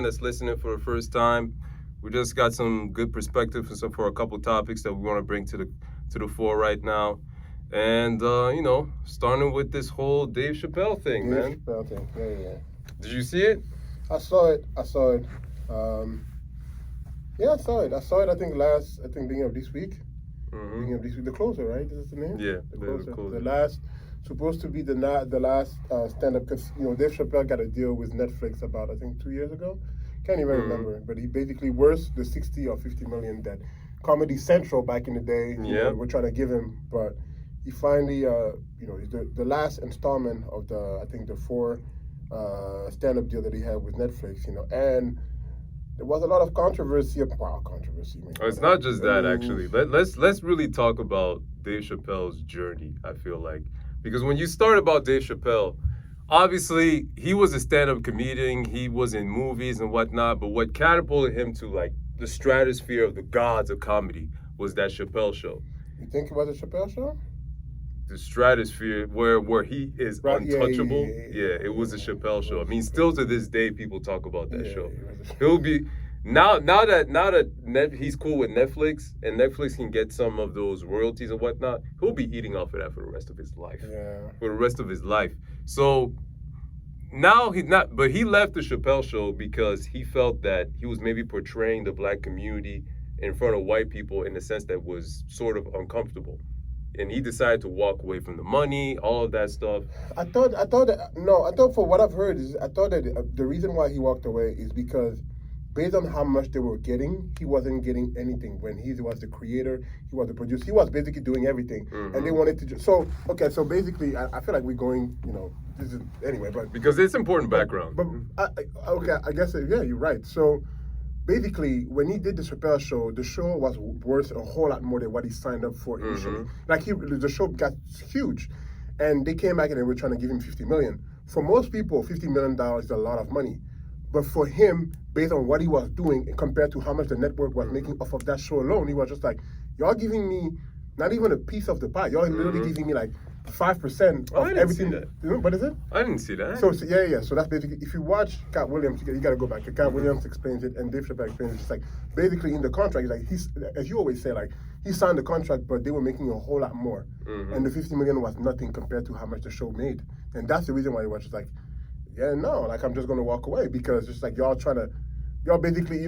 that's listening for the first time. We just got some good perspective for a couple topics that we want to bring to the fore right now. And starting with this whole Dave Chappelle thing, man. Dave Chappelle thing, yeah. Did you see it? I saw it. Yeah, I saw it. I think beginning of this week. Beginning of this week. The Closer, right? Is this the name? Yeah, The Closer. The Closer. The last, supposed to be the last stand-up, because, Dave Chappelle got a deal with Netflix about, I think, 2 years ago. Can't even remember. But he basically worth the 60 or 50 million that Comedy Central back in the day, we're trying to give him. But he finally, the last installment of the 4 stand-up deal that he had with Netflix, and there was a lot of controversy. It's not just that, actually. Let's really talk about Dave Chappelle's journey, I feel like. Because when you start about Dave Chappelle, obviously he was a stand-up comedian, he was in movies and whatnot, but what catapulted him to like the stratosphere of the gods of comedy was that Chappelle show. You think it was a Chappelle show? The stratosphere where he is untouchable. Yeah, it was a Chappelle show. I mean, still to this day, people talk about that show. He'll be now that he's cool with Netflix and Netflix can get some of those royalties and whatnot. He'll be eating off of that for the rest of his life. Yeah. For the rest of his life. So now he's not, but he left the Chappelle show because he felt that he was maybe portraying the black community in front of white people in a sense that was sort of uncomfortable. And he decided to walk away from the money, all of that stuff. I thought for what I've heard I thought that the reason why he walked away is because based on how much they were getting, he wasn't getting anything. When he was the creator, he was the producer, he was basically doing everything. And they wanted to so basically I feel like we're going, this is anyway, but because it's important background. But I guess you're right. So basically, when he did the Chappelle show, the show was worth a whole lot more than what he signed up for initially. Like the show got huge, and they came back and they were trying to give him $50 million. For most people, $50 million is a lot of money, but for him, based on what he was doing compared to how much the network was making off of that show alone, he was just like, y'all giving me not even a piece of the pie. Y'all literally giving me like 5% of everything. What is it? I didn't see that. So yeah. So that's basically, if you watch Cat Williams, you got to go back. Cat Williams explains it, and Dave Chappelle explains it. It's like basically in the contract, like as you always say, like he signed the contract, but they were making a whole lot more, and the $50 million was nothing compared to how much the show made, and that's the reason why he was just like, like I'm just gonna walk away because it's like y'all basically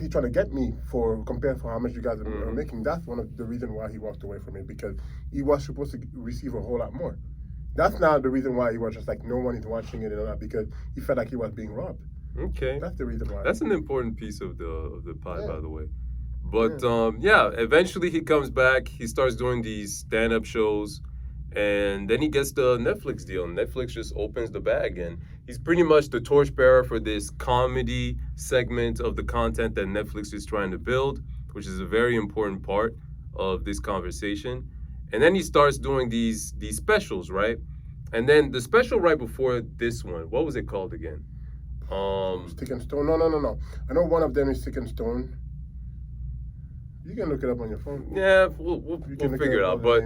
trying to get me for compared to how much you guys are making. That's one of the reasons why he walked away from it, because he was supposed to receive a whole lot more. That's not the reason why he was just like no one is watching it and all that, because he felt like he was being robbed. Okay. That's the reason why. That's an important piece of the pie, by the way. But eventually he comes back, he starts doing these stand-up shows, and then he gets the Netflix deal. Netflix just opens the bag, and he's pretty much the torchbearer for this comedy segment of the content that Netflix is trying to build, which is a very important part of this conversation. And then he starts doing these specials, right? And then the special right before this one, what was it called again? Stick and Stone. No. I know one of them is Stick and Stone. You can look it up on your phone. Yeah, we'll figure it out. But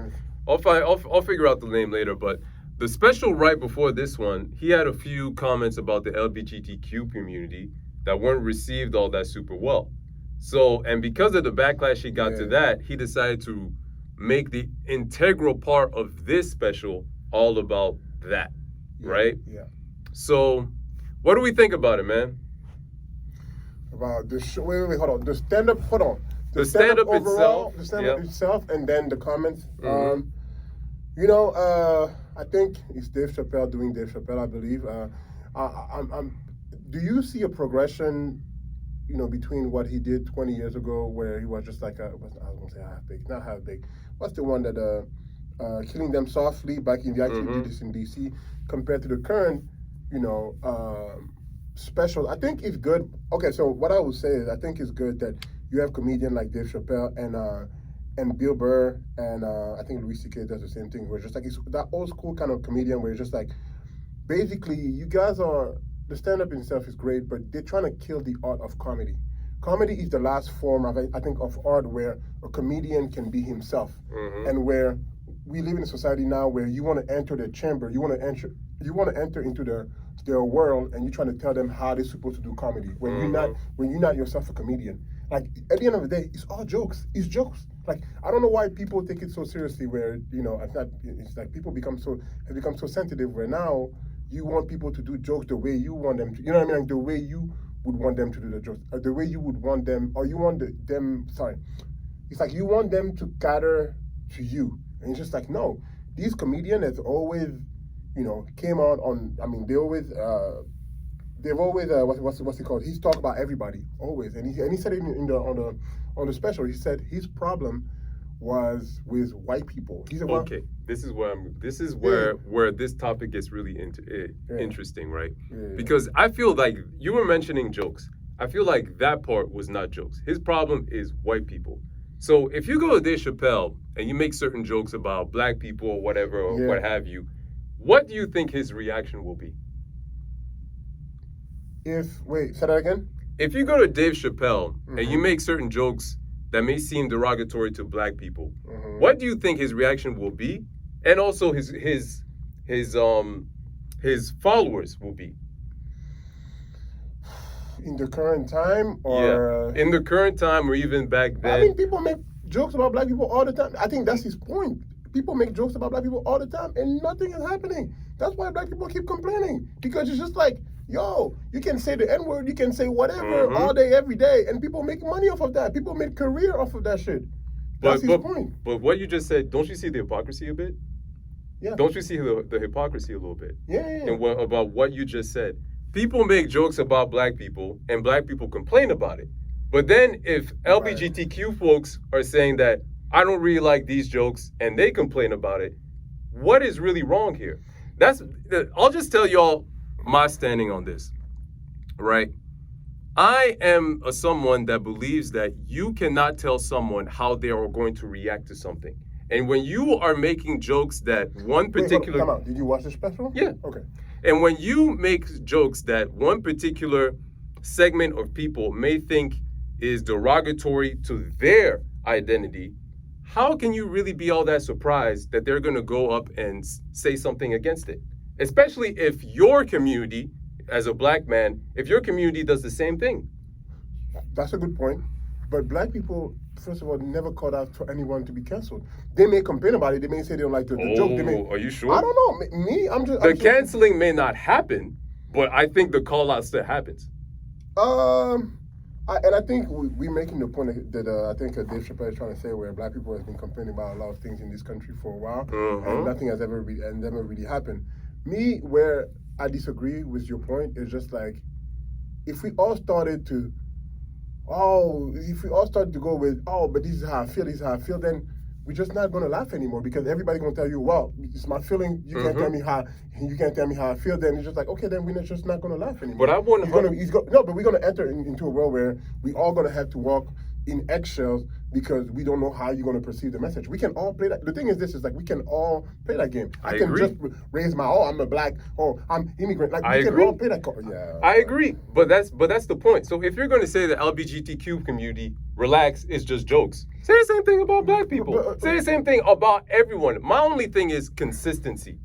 I'll figure out the name later. But the special right before this one, he had a few comments about the LGBTQ community that weren't received all that super well. So, and because of the backlash he got to that, he decided to make the integral part of this special all about that, right? Yeah. So, what do we think about it, man? About the show? Wait, hold on. The stand-up. Hold on. The stand-up overall, itself. The stand-up itself, and then the comments. I think it's Dave Chappelle doing Dave Chappelle, I believe. Do you see a progression, between what he did 20 years ago, where he was just like, I was going to say half big, not half big. What's the one that, Killing Them Softly, back in the actually did this in DC, compared to the current, special? I think it's good. Okay, so what I would say is I think it's good that you have comedian like Dave Chappelle and Bill Burr, and I think Louis C.K. does the same thing, where it's just like it's that old school kind of comedian where it's just like, basically, you guys the stand-up itself is great, but they're trying to kill the art of comedy. Comedy is the last form of, I think, of art where a comedian can be himself, and where we live in a society now where you want to enter the chamber, you want to enter into the their world, and you're trying to tell them how they're supposed to do comedy when you're not yourself a comedian. Like at the end of the day, it's all jokes. It's jokes. Like I don't know why people take it so seriously. Where it's like people have become so sensitive. Where now you want people to do jokes the way you want them to. You know what I mean? Like the way you would want them to do the jokes, or the way you would want them, or you want them. Sorry, it's like you want them to cater to you, and it's just like no. These comedians has always, came out on. I mean, they've always what's it called? He's talked about everybody always, and he said it on the special. He said his problem was with white people. He said, okay, this is where this topic gets really interesting, right? Yeah. Because I feel like you were mentioning jokes. I feel like that part was not jokes. His problem is white people. So if you go to Dave Chappelle and you make certain jokes about black people or whatever or what have you, what do you think his reaction will be? Say that again? If you go to Dave Chappelle and you make certain jokes that may seem derogatory to black people, what do you think his reaction will be? And also his followers will be? In the current time, or in the current time, or even back then. I mean, people make jokes about black people all the time. I think that's his point. People make jokes about black people all the time, and nothing is happening. That's why black people keep complaining, because it's just like, yo, you can say the N-word, you can say whatever all day, every day, and people make money off of that. People make career off of that shit. That's his point. But what you just said, don't you see the hypocrisy a bit? Yeah. Don't you see the hypocrisy a little bit? Yeah. And about what you just said. People make jokes about black people, and black people complain about it. But then if LGBTQ folks are saying that, I don't really like these jokes, and they complain about it, what is really wrong here? I'll just tell y'all my standing on this, right? I am someone that believes that you cannot tell someone how they are going to react to something. And when you are making jokes that one particular... Come on. Did you watch the special? Yeah. Okay. And when you make jokes that one particular segment of people may think is derogatory to their identity, how can you really be all that surprised that they're going to go up and say something against it? Especially if your community, as a black man, if your community does the same thing. That's a good point. But black people, first of all, never called out for anyone to be canceled. They may complain about it. They may say they don't like the joke. Are you sure? I don't know. Me, I'm just... The canceling may not happen, but I think the call out still happens. I think we're making the point that I think Dave Chappelle is trying to say, where black people have been complaining about a lot of things in this country for a while, and nothing has ever really happened. Me, where I disagree with your point, is just like, if we all started to go with, but this is how I feel, then we're just not going to laugh anymore, because everybody's going to tell you, well, it's my feeling, you can't tell me how I feel, then it's just like, okay, then we're just not going to laugh anymore. But I want to... but we're going to enter into a world where we all going to have to walk in eggshells, because we don't know how you're going to perceive the message. We can all play that. The thing is, this is like, we can all play that game. I can agree. just raise my, I'm a black, I'm immigrant. Like, we can all play that card. Yeah. I agree, but that's the point. So if you're going to say the LGBTQ community, relax, it's just jokes. Say the same thing about black people. Say the same thing about everyone. My only thing is consistency.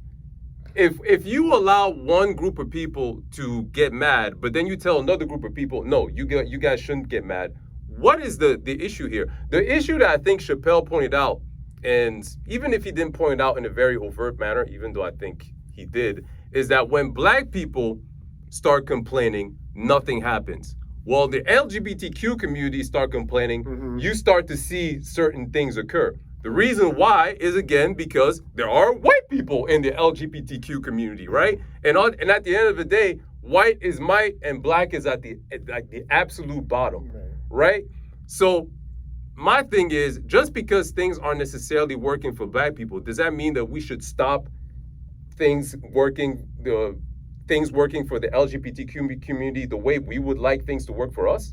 If you allow one group of people to get mad, but then you tell another group of people, no, you guys shouldn't get mad. What is the issue here? The issue that I think Chappelle pointed out, and even if he didn't point it out in a very overt manner, even though I think he did, is that when black people start complaining, nothing happens. Well, the LGBTQ community start complaining, you start to see certain things occur. The reason why is, again, because there are white people in the LGBTQ community, right? And at the end of the day, white is might and black is at the absolute bottom, right? So my thing is, just because things aren't necessarily working for black people, does that mean that we should stop things working for the LGBTQ community the way we would like things to work for us?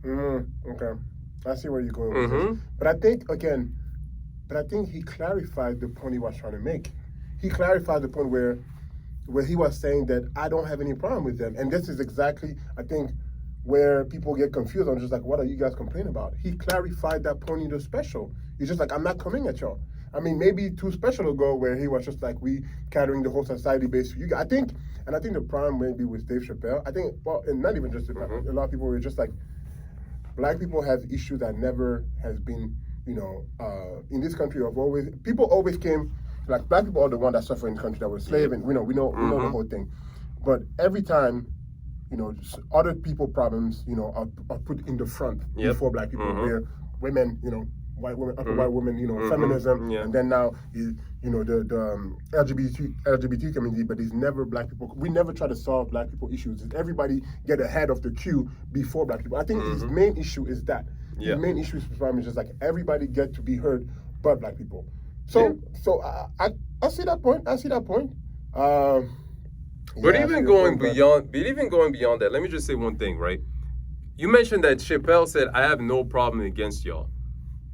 Okay. I see where you're going with this. But I think he clarified the point he was trying to make. He clarified the point where he was saying that I don't have any problem with them. And this is exactly, I think, where people get confused. I'm just like, what are you guys complaining about? He clarified that point in the special. He's just like, I'm not coming at y'all. I mean, maybe too special ago where he was just like we catering the whole society based. I think the problem maybe with Dave Chappelle. I think, well, and not even just a lot of people were just like, black people have issues that never has been, in this country people always came, like black people are the one that suffer in the country that were slave, and we know the whole thing. But every time, other people problems, are put in the front before black people, where women, white women, white women, feminism, and then now is, the LGBT community, but it's never black people. We never try to solve black people issues. Everybody get ahead of the queue before black people. I think his main issue is that. His main issue is just like everybody get to be heard, but black people. So I see that point. But even going beyond that, let me just say one thing, right? You mentioned that Chappelle said, "I have no problem against y'all."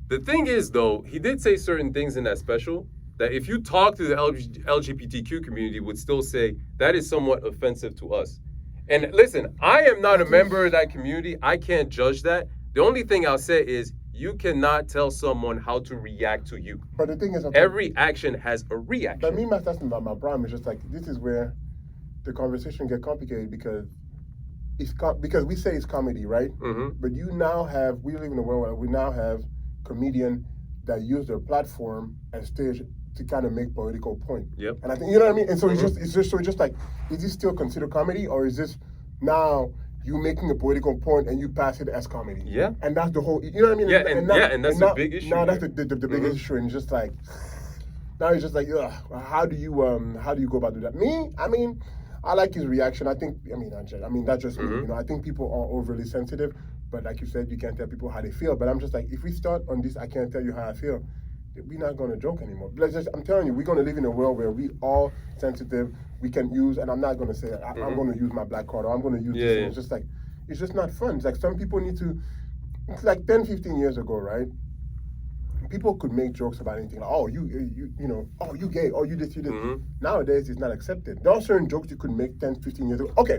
The thing is, though, he did say certain things in that special that if you talk to the LGBTQ community, would still say that is somewhat offensive to us. And listen, I am not a member of that community. I can't judge that. The only thing I'll say is you cannot tell someone how to react to you. But the thing is, every action has a reaction. But that's my problem. Is just like, this is where the conversation get complicated because because we say it's comedy, right? But we live in a world where we now have comedian that use their platform and stage to kind of make political point. And I think, you know what I mean? And so it's just like, is this still considered comedy, or is this now you making a political point and you pass it as comedy? And that's the whole, you know what I mean? And that's the big issue. Now that's the biggest issue, and it's just like, now it's just like, how do you go about doing that? Me, I mean, I like his reaction. That's just me. I think people are overly sensitive. But like you said, you can't tell people how they feel. But I'm just like, if we start on this, I can't tell you how I feel, we're not going to joke anymore. I'm telling you, we're going to live in a world where we all sensitive. We can use, and I'm not going to say, I'm going to use my black card, or I'm going to use this. Yeah. It's just like, it's just not fun. It's like some people need to, it's like 10, 15 years ago, right? People could make jokes about anything. Like, oh, you gay, oh, you this. Nowadays, it's not accepted. There are certain jokes you could make 10, 15 years ago. Okay.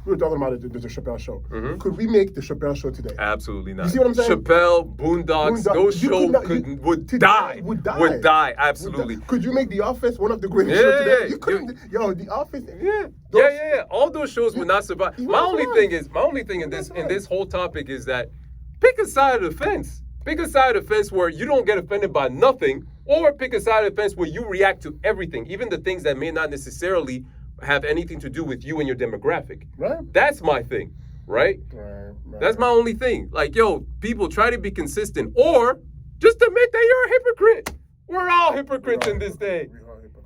We were talking about the Chappelle show. Could we make the Chappelle show today? Absolutely not. You see what I'm saying? Chappelle, Boondocks, those shows would die. Would die, absolutely. Could you make The Office one of the greatest shows today? You couldn't. The Office. All those shows would not survive. My only thing in this whole topic is that pick a side of the fence. Pick a side of the fence where you don't get offended by nothing, or pick a side of the fence where you react to everything, even the things that may not necessarily have anything to do with you and your demographic. Right. That's my thing, right? Right. That's my only thing. Like, people try to be consistent, or just admit that you're a hypocrite. We're all hypocrites in this day.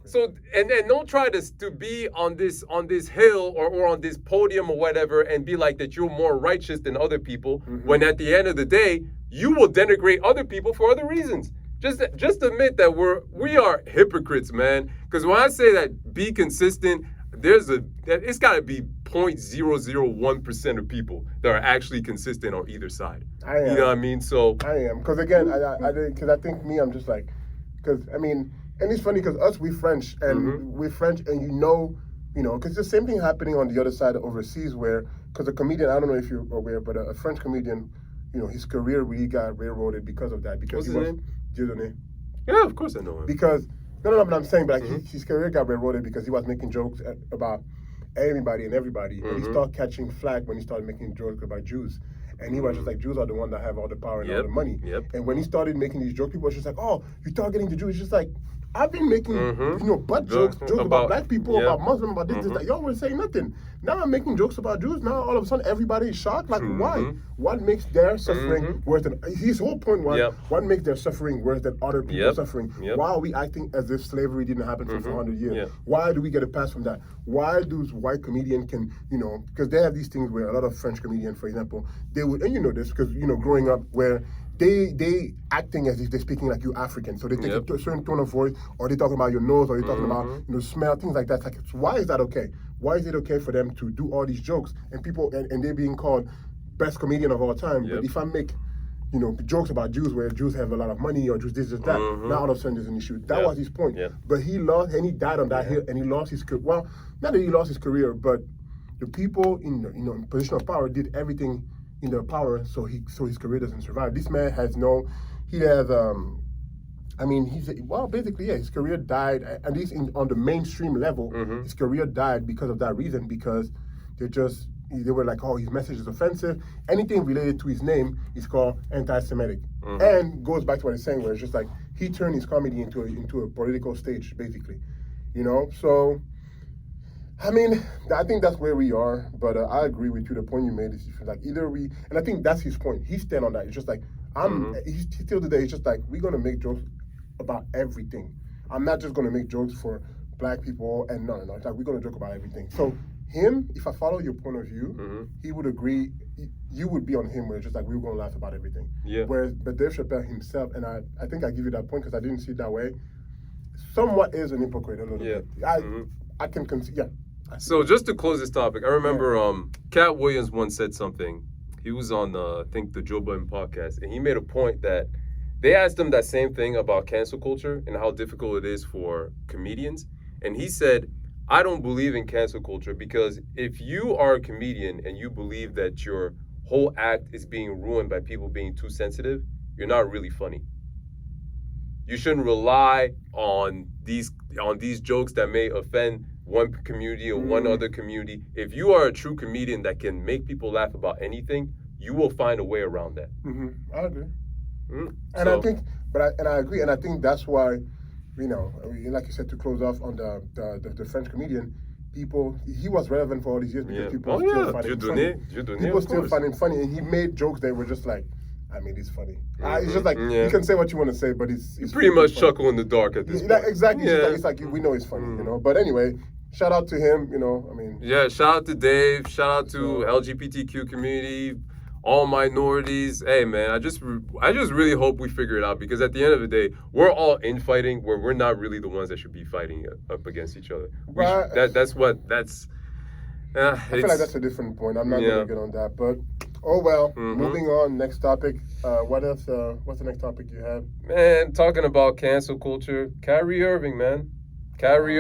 So, and then don't try to be on this hill or on this podium or whatever and be like that you're more righteous than other people, when at the end of the day, you will denigrate other people for other reasons. Just admit that we are hypocrites, man. Because when I say that be consistent, it's got to be 0.001% of people that are actually consistent on either side. I am. You know what I mean? So I am, because again, I think me, I'm just like, because I mean, and it's funny because we're French, and because the same thing happening on the other side overseas, where because a comedian, I don't know if you're aware, but a French comedian, his career really got railroaded because of that. Because what's his name? Dieudonné. Yeah, of course I know him. Because but I'm saying, but his career got railroaded because he was making jokes about everybody and everybody, and he started catching flack when he started making jokes about Jews. And he was just like, Jews are the one that have all the power and all the money. And when he started making these jokes, people were just like, oh, you're targeting the Jews. It's just like, I've been making, butt jokes about black people, about Muslims, about this, that. Y'all were saying nothing. Now I'm making jokes about Jews. Now all of a sudden everybody is shocked. Like, why? What makes their suffering worse than, his whole point was, what makes their suffering worse than other people's suffering? Why are we acting as if slavery didn't happen for 400 years? Why do we get a pass from that? Why do white comedians can, because they have these things where a lot of French comedians, for example, they would, and you know this, because, growing up, where they acting as if they're speaking like you're African. So they take a certain tone of voice, or they're talking about your nose, or you're talking about smell, things like that. It's like, why is that okay? Why is it okay for them to do all these jokes and people and they're being called best comedian of all time? But if I make jokes about Jews where Jews have a lot of money or Jews this, that, now all of a sudden there's an issue. That was his point. But he lost, and he died on that hill, and he lost his career. Well, not that he lost his career, but the people in position of power did everything in their power so his career doesn't survive. This man has I mean, basically, yeah, his career died, at least on the mainstream level, his career died because of that reason, because they were like, oh, his message is offensive. Anything related to his name is called anti-Semitic. And goes back to what he's saying, where it's just like, he turned his comedy into a political stage, basically. You know, so, I mean, I think that's where we are, but I agree with you. The point you made is like, either and I think that's his point. He stand on that. It's just like, he's still today, it's just like, we're going to make jokes about everything. I'm not just going to make jokes for black people, and no, it's like, we're going to joke about everything. So him, if I follow your point of view, he would agree, you would be on him, where it's just like, we were going to laugh about everything. Yeah. But Dave Chappelle himself, and I think I give you that point because I didn't see it that way, somewhat is an hypocrite a little bit. I can consider, So just to close this topic, I remember Cat Williams once said something. He was on, I think, the Joe Budden podcast, and he made a point that they asked him that same thing about cancel culture and how difficult it is for comedians. And he said, I don't believe in cancel culture, because if you are a comedian and you believe that your whole act is being ruined by people being too sensitive, you're not really funny. You shouldn't rely on these jokes that may offend one community or one other community. If you are a true comedian that can make people laugh about anything, you will find a way around that. I agree. And I think, I agree, and I think that's why, you know, like you said, to close off on the French comedian, he was relevant for all these years because people still find him funny. People still find him funny, and he made jokes that were just like, I mean, it's funny. It's just like, you can say what you want to say, but it's pretty much funny. Chuckle in the dark at this point. Exactly. It's like we know it's funny, you know. But anyway, shout out to him, you know. I mean, yeah, shout out to Dave. Shout out to LGBTQ community, all minorities. Hey, man, I just really hope we figure it out, because at the end of the day, we're all infighting where we're not really the ones that should be fighting up against each other. I feel like that's a different point. I'm not going to get on that, but oh well. Moving on. Next topic. What else? What's the next topic you have? Man, talking about cancel culture. Kyrie Irving, man. Kyrie